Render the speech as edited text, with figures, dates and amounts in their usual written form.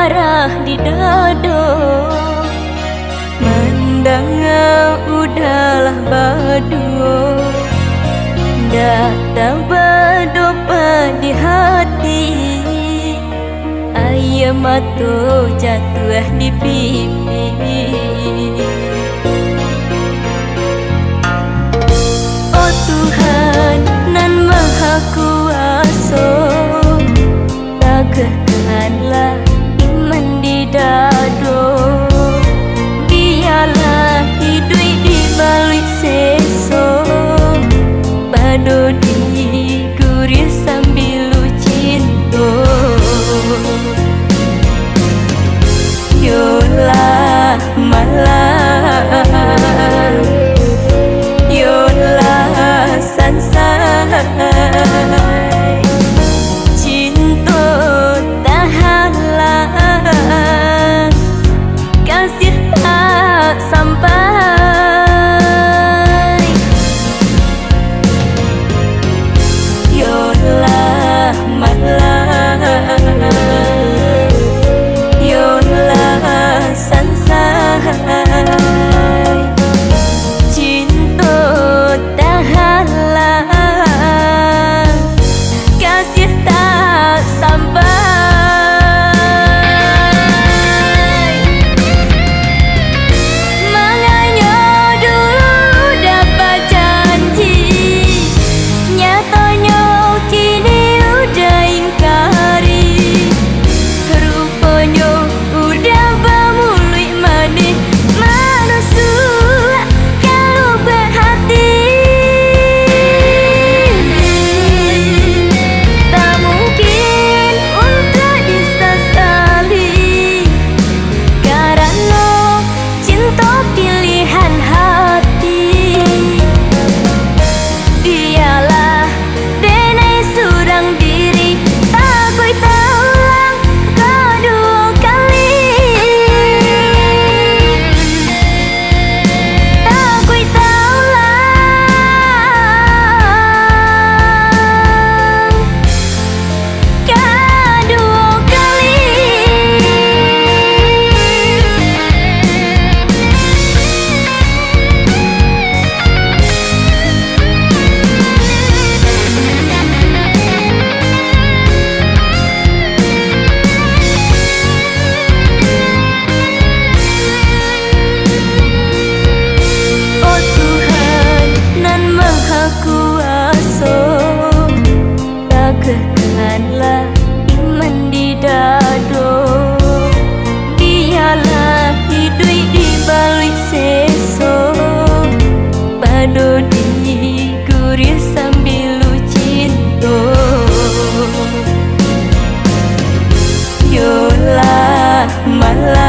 darah di dado. Mandang udahlah badu, datang berdoa di hati. Ayam mata jatuh di pipi. Oh Tuhan nan maha kuasa, tegakkanlah iman di dado. Biarlah hidup di balik seso, padu di gurih sambil cinta. Yolah malam, yolah sansai, cinta tahanlah, kasih tak sampai. Yolah malam, yolah sansai, cinta tahanlah, kasih tak sampai. Makanya dulu dapat janji, nyatanya kini udah ingkari. Rupanya udah bermulai manis manusia kalau berhati. Tak mungkin untuk disesali, karena cinta pilihan hati. Biarlah denai surang diri, tak kui terulang kedua kali. Tak kui terulang kedua kali. Oh Tuhan nan maha kuasa, tegakkanlah iman di dado. Biarlah hidup di balik seso, padu di gurih sambil cinta. Yolah malam,